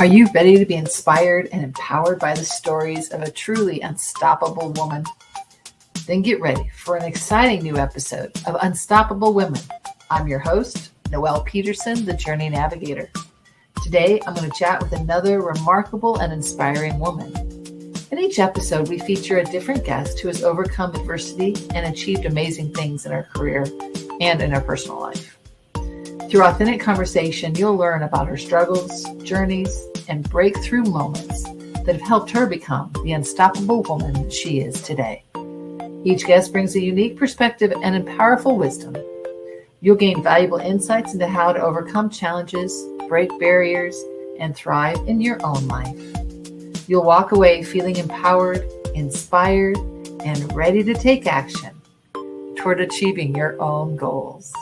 Are you ready to be inspired and empowered by the stories of a truly unstoppable woman? Then get ready for an exciting new episode of Unstoppable Women. I'm your host, Noelle Peterson, the Journey Navigator. Today, I'm going to chat with another remarkable and inspiring woman. In each episode, we feature a different guest who has overcome adversity and achieved amazing things in her career and in her personal life. Through authentic conversation, you'll learn about her struggles, journeys, and breakthrough moments that have helped her become the unstoppable woman she is today. Each guest brings a unique perspective and powerful wisdom. You'll gain valuable insights into how to overcome challenges, break barriers, and thrive in your own life. You'll walk away feeling empowered, inspired, and ready to take action toward achieving your own goals.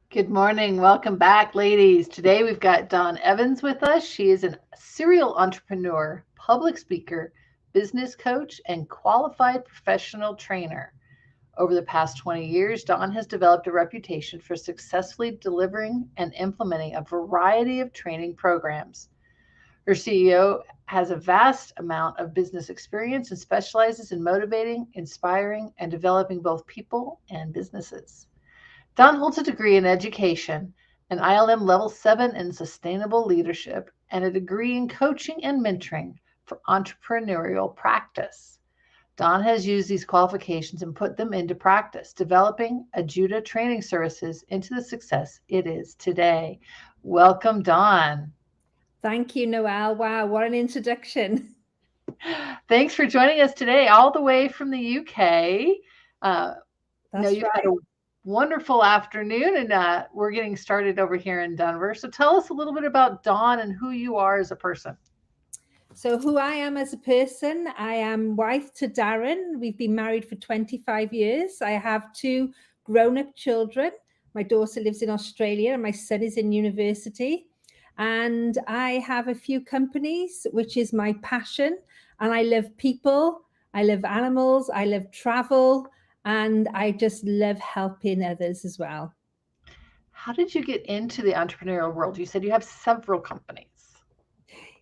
Good morning. Welcome back, ladies. Today we've got Dawn Evans with us. She is a serial entrepreneur, public speaker, business coach, and qualified professional trainer. Over the past 20 years, Dawn has developed a reputation for successfully delivering and implementing a variety of training programs. Her CEO has a vast amount of business experience and specializes in motivating, inspiring, and developing both people and businesses. Dawn holds a degree in education, an ILM Level 7 in sustainable leadership, and a degree in coaching and mentoring for entrepreneurial practice. Dawn has used these qualifications and put them into practice, developing Ajuda Training Services into the success it is today. Welcome, Dawn. Thank you, Noelle. Wow, what an introduction. Thanks for joining us today, all the way from the UK. That's you've right. had a wonderful afternoon, and we're getting started over here in Denver. So tell us a little bit about Dawn and who you are as a person. So who I am as a person, I am wife to Darren. We've been married for 25 years. I have two grown-up children. My daughter lives in Australia and my son is in university. And I have a few companies, which is my passion. And I love people, I love animals, I love travel, and I just love helping others as well. How did you get into the entrepreneurial world? You said you have several companies.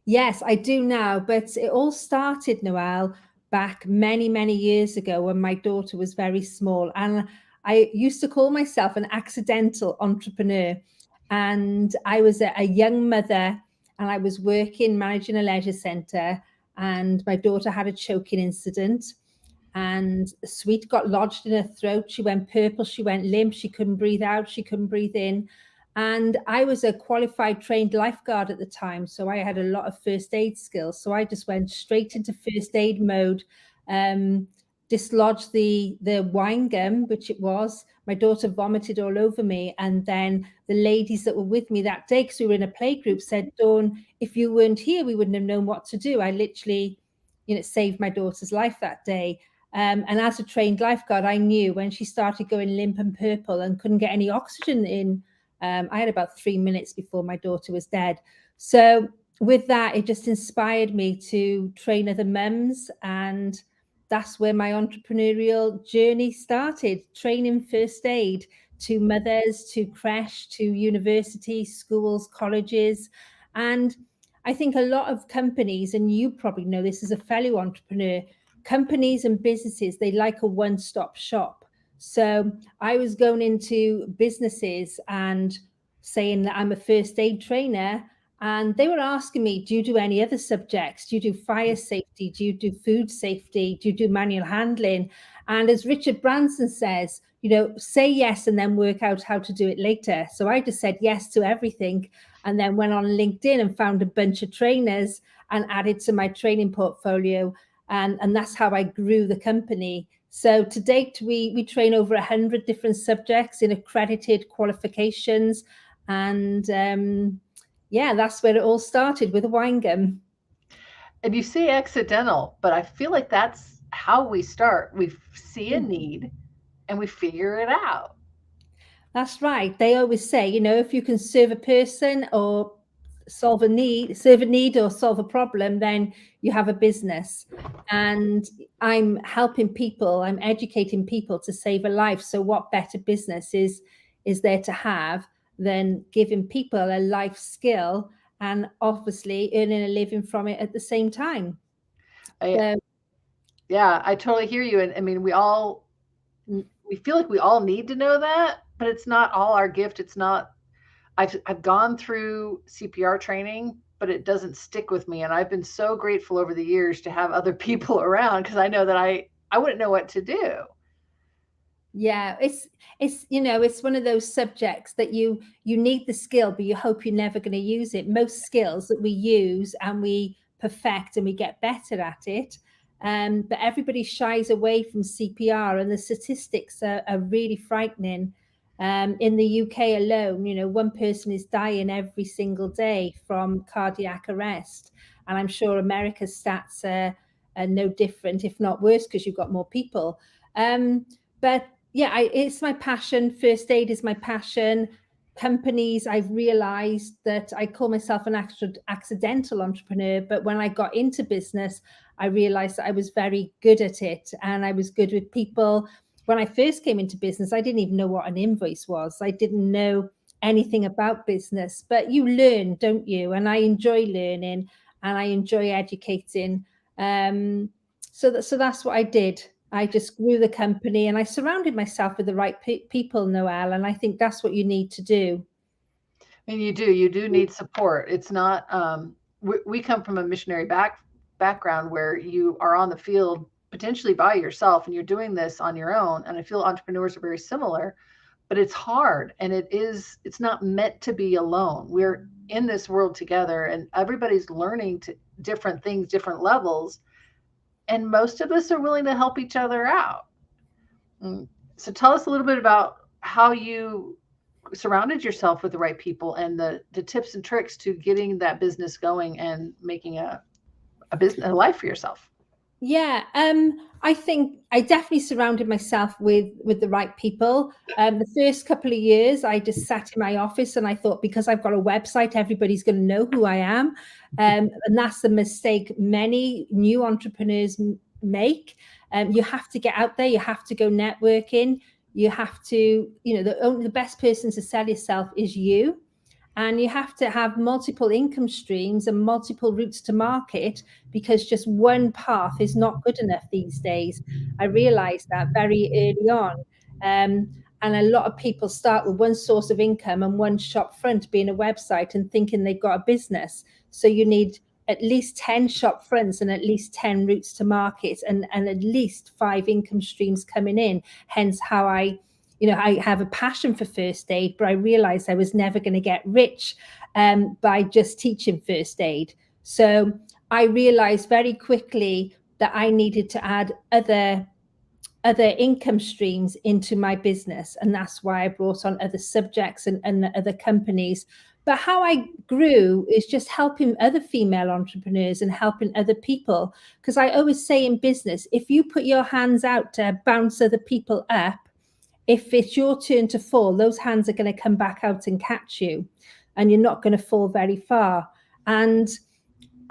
Yes, I do now, but it all started, Noelle, back many, many years ago when my daughter was very small. And I used to call myself an accidental entrepreneur. And I was a young mother and I was working, managing a leisure centre. And my daughter had a choking incident. And a sweet got lodged in her throat. She went purple, she went limp, she couldn't breathe out, she couldn't breathe in. And I was a qualified trained lifeguard at the time, so I had a lot of first aid skills. So I just went straight into first aid mode, dislodged the wine gum, which it was. My daughter vomited all over me. And then the ladies that were with me that day, because we were in a play group, said, Dawn, if you weren't here, we wouldn't have known what to do. I literally, saved my daughter's life that day. And as a trained lifeguard, I knew when she started going limp and purple and couldn't get any oxygen in, I had about 3 minutes before my daughter was dead. So with that, it just inspired me to train other mums. And that's where my entrepreneurial journey started, training first aid to mothers, to creche, to universities, schools, colleges. And I think a lot of companies, and you probably know this as a fellow entrepreneur, companies and businesses, they like a one-stop shop. So I was going into businesses and saying that I'm a first aid trainer, and they were asking me, do you do any other subjects? Do you do fire safety? Do you do food safety? Do you do manual handling? And as Richard Branson says, say yes and then work out how to do it later. So I just said yes to everything and then went on LinkedIn and found a bunch of trainers and added to my training portfolio. And that's how I grew the company. So to date, we train over 100 different subjects in accredited qualifications. And that's where it all started, with a wine gum. And you say accidental, but I feel like that's how we start. We see a need and we figure it out. That's right. They always say, if you can serve a person or serve a need or solve a problem, then you have a business. And I'm helping people, I'm educating people to save a life. So what better business is there to have than giving people a life skill and obviously earning a living from it at the same time. Yeah, I totally hear you. And I mean, we feel like we all need to know that, but it's not all our gift. It's not, I've gone through CPR training, but it doesn't stick with me. And I've been so grateful over the years to have other people around, because I know that I wouldn't know what to do. Yeah, it's one of those subjects that you need the skill, but you hope you're never going to use it. Most skills that we use and we perfect and we get better at it, but everybody shies away from CPR, and the statistics are really frightening. In the UK alone, 1 person is dying every single day from cardiac arrest, and I'm sure America's stats are no different, if not worse, because you've got more people. But yeah, it's my passion. First aid is my passion. Companies, I've realized that I call myself an accidental entrepreneur, but when I got into business, I realized that I was very good at it and I was good with people. When I first came into business, I didn't even know what an invoice was. I didn't know anything about business, but you learn, don't you? And I enjoy learning and I enjoy educating. So that's what I did. I just grew the company and I surrounded myself with the right people, Noelle. And I think that's what you need to do. And you do need support. It's not, we come from a missionary background where you are on the field potentially by yourself and you're doing this on your own. And I feel entrepreneurs are very similar, but it's hard, and it's not meant to be alone. We're in this world together and everybody's learning to different things, different levels. And most of us are willing to help each other out. So tell us a little bit about how you surrounded yourself with the right people and the tips and tricks to getting that business going and making a life for yourself. Yeah, I think I definitely surrounded myself with the right people. The first couple of years, I just sat in my office and I thought, because I've got a website, everybody's going to know who I am, and that's the mistake many new entrepreneurs make. You have to get out there. You have to go networking. You have to, the best person to sell yourself is you. And you have to have multiple income streams and multiple routes to market, because just one path is not good enough these days. I realized that very early on. And a lot of people start with one source of income and one shop front being a website and thinking they've got a business. So you need at least 10 shop fronts and at least 10 routes to market and at least 5 income streams coming in. Hence how I have a passion for first aid, but I realized I was never going to get rich by just teaching first aid. So I realized very quickly that I needed to add other income streams into my business. And that's why I brought on other subjects and other companies. But how I grew is just helping other female entrepreneurs and helping other people. Because I always say in business, if you put your hands out to bounce other people up, if it's your turn to fall, those hands are going to come back out and catch you, and you're not going to fall very far. And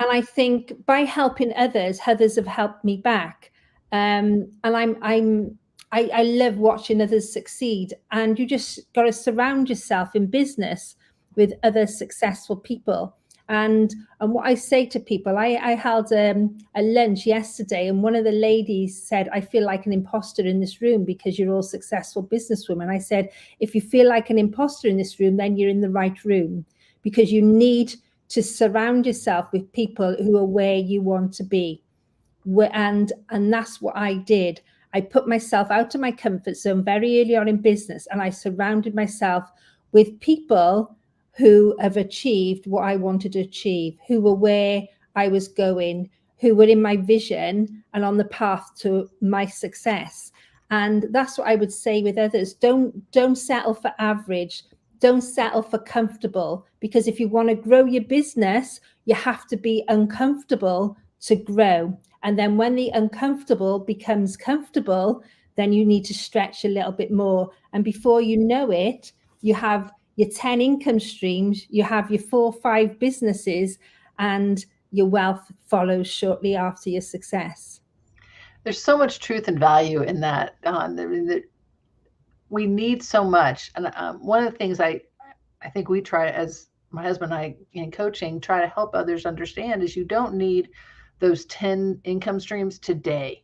I think by helping others have helped me back. And I love watching others succeed. And you just got to surround yourself in business with other successful people. And what I say to people, I held a lunch yesterday, and one of the ladies said, I feel like an imposter in this room because you're all successful businesswomen. I said, if you feel like an imposter in this room, then you're in the right room, because you need to surround yourself with people who are where you want to be. And that's what I did. I put myself out of my comfort zone very early on in business, and I surrounded myself with people who have achieved what I wanted to achieve, who were where I was going, who were in my vision and on the path to my success. And that's what I would say with others. Don't settle for average. Don't settle for comfortable, because if you want to grow your business, you have to be uncomfortable to grow. And then when the uncomfortable becomes comfortable, then you need to stretch a little bit more. And before you know it, you have your 10 income streams, you have your 4 or 5 businesses, and your wealth follows shortly after your success. There's so much truth and value in that. We need so much. And one of the things I I think we try, as my husband and I in coaching, try to help others understand is you don't need those 10 income streams today.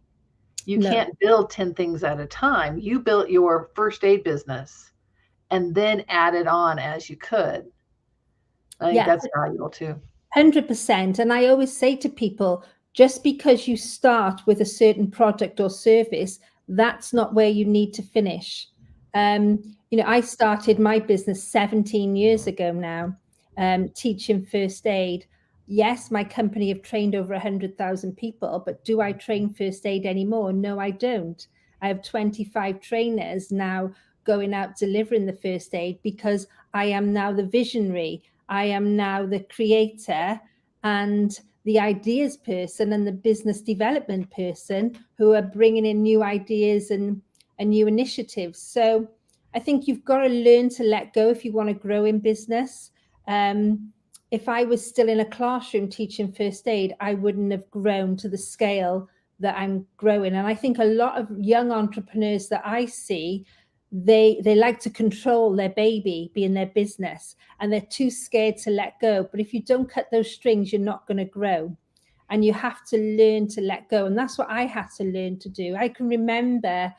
You can't build 10 things at a time. You built your first aid business and then added on as you could. I think that's valuable too. 100%. And I always say to people, just because you start with a certain product or service, that's not where you need to finish. I started my business 17 years ago now, teaching first aid. Yes, my company have trained over 100,000 people, but do I train first aid anymore? No, I don't. I have 25 trainers now going out delivering the first aid because I am now the visionary. I am now the creator and the ideas person and the business development person who are bringing in new ideas and new initiatives. So I think you've got to learn to let go if you want to grow in business. If I was still in a classroom teaching first aid, I wouldn't have grown to the scale that I'm growing. And I think a lot of young entrepreneurs that I see, they like to control their baby, being their business, and they're too scared to let go. But if you don't cut those strings, you're not going to grow. And you have to learn to let go. And that's what I had to learn to do. I can remember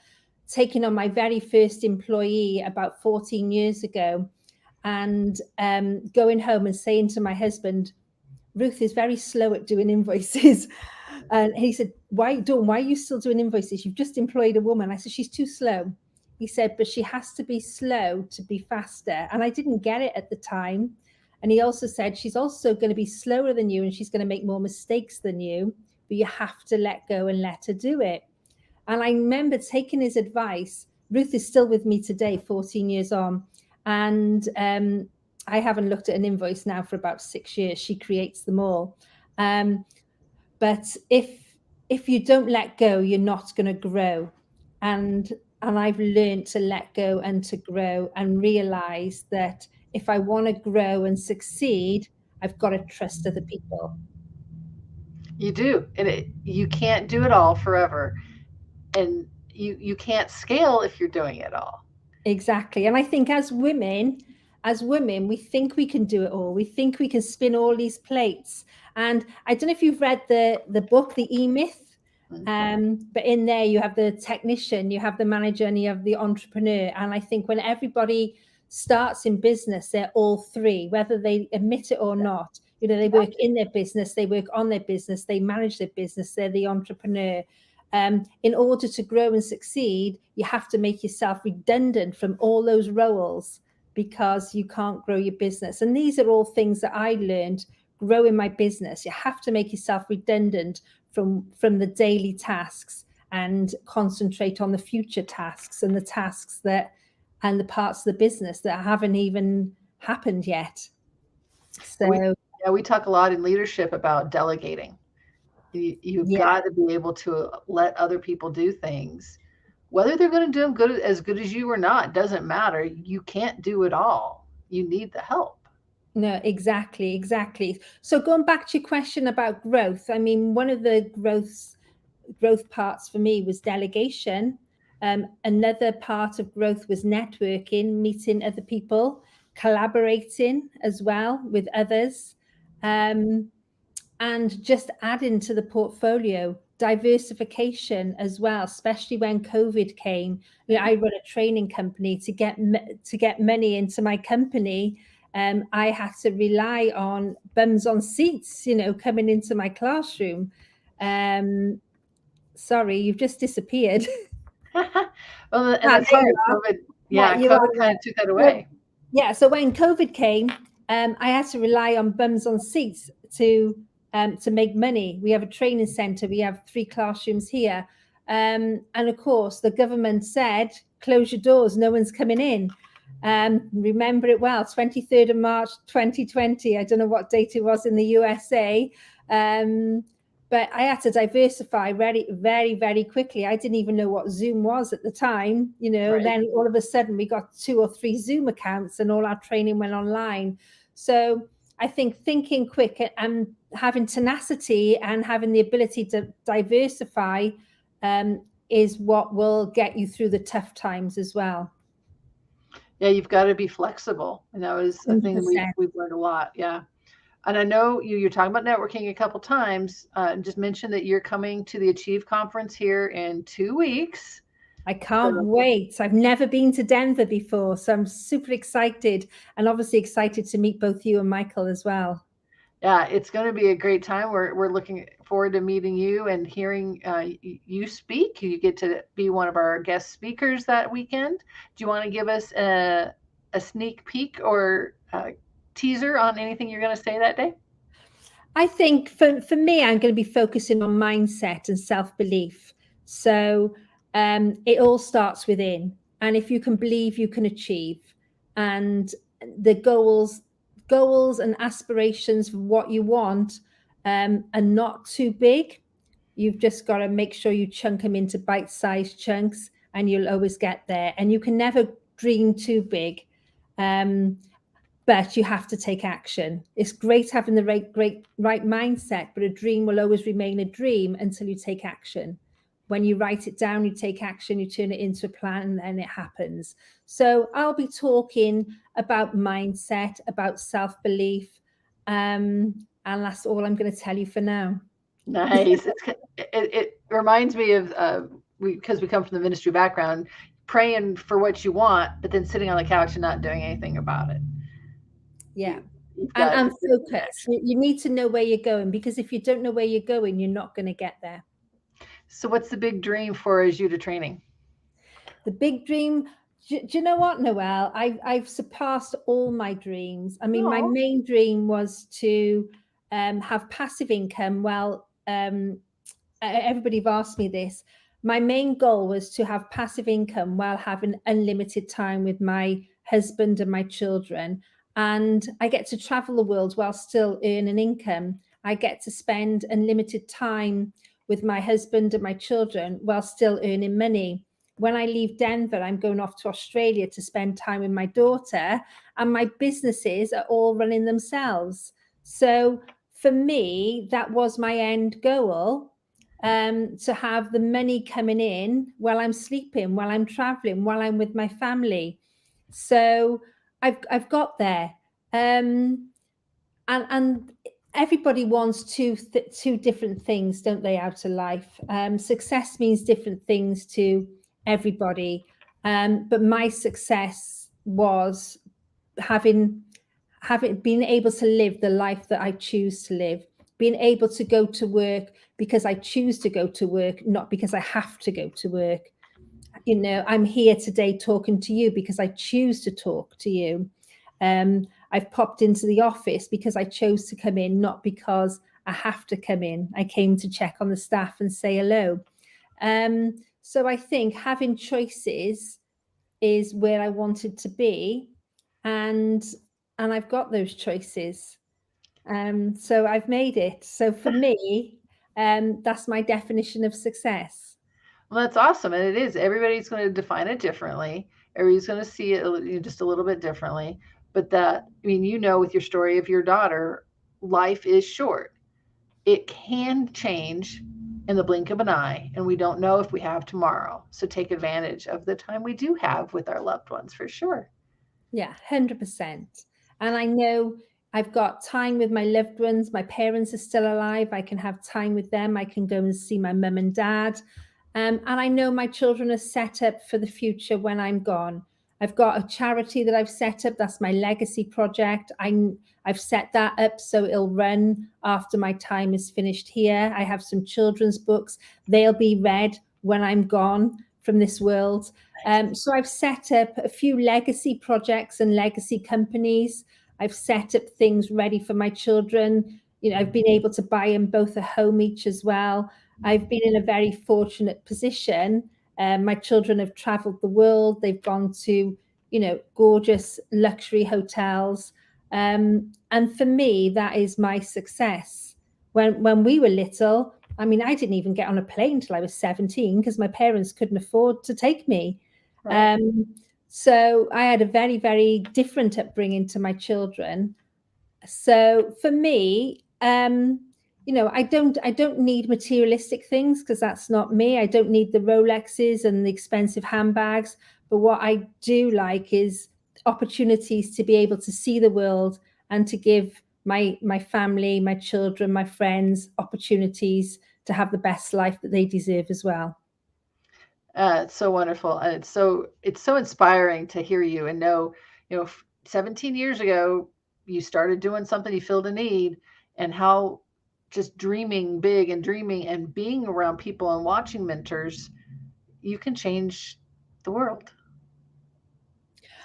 taking on my very first employee about 14 years ago and going home and saying to my husband, Ruth is very slow at doing invoices. And he said, why are you still doing invoices? You've just employed a woman. I said, she's too slow. He said, but she has to be slow to be faster. And I didn't get it at the time. And he also said, she's also going to be slower than you and she's going to make more mistakes than you, but you have to let go and let her do it. And I remember taking his advice. Ruth is still with me today, 14 years on. And I haven't looked at an invoice now for about 6 years. She creates them all. But if you don't let go, you're not going to grow. And I've learned to let go and to grow and realize that if I want to grow and succeed, I've got to trust other people. You do. And you can't do it all forever. And you can't scale if you're doing it all. Exactly. And I think as women, we think we can do it all. We think we can spin all these plates. And I don't know if you've read the book, The E-Myth, but in there you have the technician, you have the manager, and you have the entrepreneur. And I think when everybody starts in business, they're all three, whether they admit it or not. They work in their business, they work on their business, they manage their business, they're the entrepreneur. In order to grow and succeed, you have to make yourself redundant from all those roles because you can't grow your business. And these are all things that I learned growing my business. You have to make yourself redundant from the daily tasks and concentrate on the future tasks and the tasks and the parts of the business that haven't even happened yet. So we talk a lot in leadership about delegating. You've got to be able to let other people do things, whether they're going to do them as good as you or not, doesn't matter. You can't do it all. You need the help. No, exactly. So going back to your question about growth, I mean, one of the growth parts for me was delegation. Another part of growth was networking, meeting other people, collaborating as well with others. And just adding to the portfolio, diversification as well, especially when COVID came. I run a training company. To get money into my company, I had to rely on bums on seats, coming into my classroom. Sorry, you've just disappeared. Well, and that's hard. COVID, COVID kind of took that away. Yeah, so when COVID came, I had to rely on bums on seats to make money. We have a training center. We have 3 classrooms here. And of course, the government said, close your doors. No one's coming in. Remember it well, 23rd of March, 2020. I don't know what date it was in the USA. But I had to diversify very, very, very quickly. I didn't even know what Zoom was at the time. Right. Then all of a sudden we got 2 or 3 Zoom accounts and all our training went online. So I think thinking quick and having tenacity and having the ability to diversify is what will get you through the tough times as well. Yeah, you've got to be flexible. And that was a thing that 100%. we've learned a lot. Yeah. And I know you're talking about networking a couple times. Just mentioned that you're coming to the Achieve conference here in 2 weeks. I can't So wait. I've never been to Denver before, so I'm super excited, and obviously excited to meet both you and Michael as well. yeah, it's going to be a great time. We're looking forward to meeting you and hearing you speak. You get to be one of our guest speakers that weekend. Do you want to give us a sneak peek or teaser on anything you're going to say that day? I think for me, I'm going to be focusing on mindset and self-belief. So it all starts within. And if you can believe, you can achieve. And the goals and aspirations for what you want are not too big. You've just got to make sure you chunk them into bite-sized chunks, and you'll always get there. And you can never dream too big. But you have to take action. It's great having the right mindset, but a dream will always remain a dream until you take action. When you write it down, you take action, you turn it into a plan, and it happens. So I'll be talking about mindset, about self-belief, and that's all I'm going to tell you for now. Nice. It reminds me of because we come from the ministry background, praying for what you want, but then sitting on the couch and not doing anything about it. Yeah. And focus. You need to know where you're going, because if you don't know where you're going, you're not going to get there. So what's the big dream for Ajuda Training? The big dream, do you know what, Noelle? I've surpassed all my dreams. I mean, my main dream was to have passive income. Well, everybody have asked me this. My main goal was to have passive income while having unlimited time with my husband and my children. And I get to travel the world while still earning income. I get to spend unlimited time with my husband and my children while still earning money. When I leave Denver, I'm going off to Australia to spend time with my daughter, and my businesses are all running themselves. So for me, that was my end goal, to have the money coming in while I'm sleeping, while I'm traveling, while I'm with my family. So I've got there. And everybody wants two different things, don't they, out of life? Success means different things to everybody. But my success was having been able to live the life that I choose to live, being able to go to work because I choose to go to work, not because I have to go to work. You know, I'm here today talking to you because I choose to talk to you. I've popped into the office because I chose to come in, not because I have to come in. I came to check on the staff and say hello. So I think having choices is where I wanted to be, and I've got those choices. So I've made it. So for me, that's my definition of success. Well, that's awesome. And it is. Everybody's going to define it differently. Everybody's going to see it just a little bit differently. But that, I mean, you know, with your story of your daughter, life is short. It can change in the blink of an eye, and we don't know if we have tomorrow. So take advantage of the time we do have with our loved ones, for sure. Yeah, 100%. And I know I've got time with my loved ones. My parents are still alive. I can have time with them. I can go and see my mum and dad. And I know my children are set up for the future when I'm gone. I've got a charity that I've set up. That's my legacy project. I've set that up so it'll run after my time is finished here. I have some children's books. They'll be read when I'm gone from this world. So I've set up a few legacy projects and legacy companies. I've set up things ready for my children. You know, I've been able to buy them both a home each as well. I've been in a very fortunate position. My children have traveled the world. They've gone to, you know, gorgeous luxury hotels. And for me, that is my success. When we were little, I mean, I didn't even get on a plane until I was 17 because my parents couldn't afford to take me. Right. So I had a very, very different upbringing to my children. So for me, you know, I don't need materialistic things because that's not me. I don't need the Rolexes and the expensive handbags. But what I do like is opportunities to be able to see the world and to give my family, my children, my friends opportunities to have the best life that they deserve as well. It's so wonderful. And it's so inspiring to hear you and know, 17 years ago, you started doing something, you filled a need, and how just dreaming big and dreaming and being around people and watching mentors, you can change the world.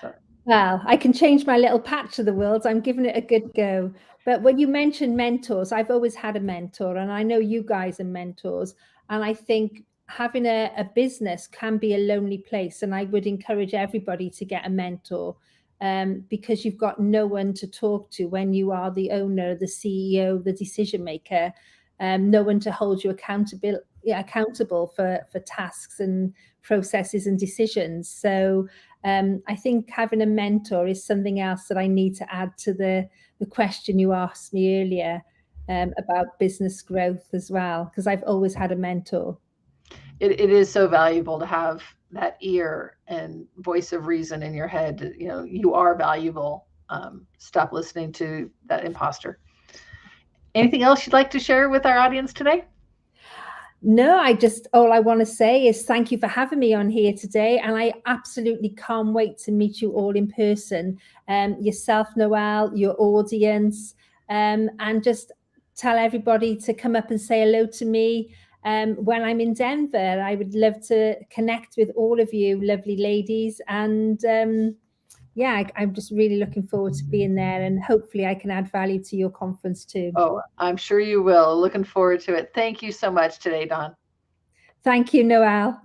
So. Well, I can change my little patch of the world. I'm giving it a good go. But when you mentioned mentors, I've always had a mentor, and I know you guys are mentors. And I think having a business can be a lonely place. And I would encourage everybody to get a mentor, because you've got no one to talk to when you are the owner, the CEO, the decision maker, no one to hold you accountable for tasks and processes and decisions. So I think having a mentor is something else that I need to add to the question you asked me earlier about business growth as well, because I've always had a mentor. It is so valuable to have that ear and voice of reason in your head. You are valuable. Stop listening to that imposter. Anything else you'd like to share with our audience today? No, all I want to say is thank you for having me on here today. And I absolutely can't wait to meet you all in person, yourself, Noelle, your audience, and just tell everybody to come up and say hello to me when I'm in Denver. I would love to connect with all of you lovely ladies. And I'm just really looking forward to being there, and hopefully I can add value to your conference too. Oh, I'm sure you will. Looking forward to it. Thank you so much today, Dawn. Thank you, Noelle.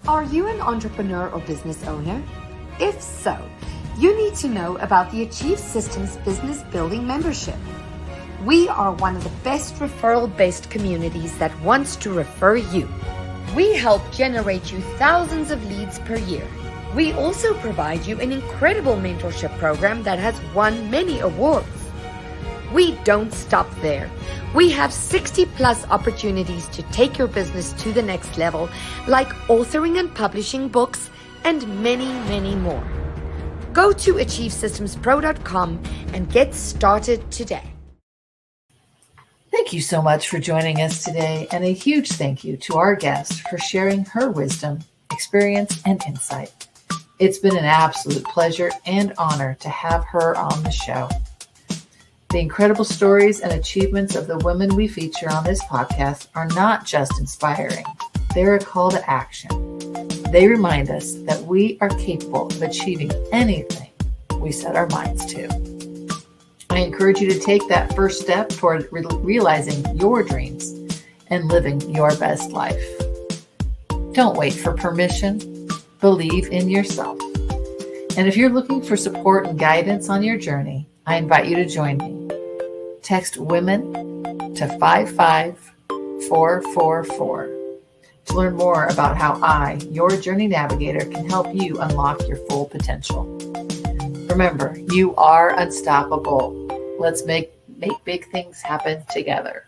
Are you an entrepreneur or business owner? If so, you need to know about the Achieve Systems Business Building Membership. We are one of the best referral-based communities that wants to refer you. We help generate you thousands of leads per year. We also provide you an incredible mentorship program that has won many awards. We don't stop there. We have 60+ opportunities to take your business to the next level, like authoring and publishing books, and many, many more. Go to achievesystemspro.com and get started today. Thank you so much for joining us today, and a huge thank you to our guest for sharing her wisdom, experience, and insight. It's been an absolute pleasure and honor to have her on the show. The incredible stories and achievements of the women we feature on this podcast are not just inspiring, they're a call to action. They remind us that we are capable of achieving anything we set our minds to. I encourage you to take that first step toward realizing your dreams and living your best life. Don't wait for permission. Believe in yourself. And if you're looking for support and guidance on your journey, I invite you to join me. Text WOMEN to 55444 to learn more about how I, your Journey Navigator, can help you unlock your full potential. Remember, you are unstoppable. Let's make big things happen together.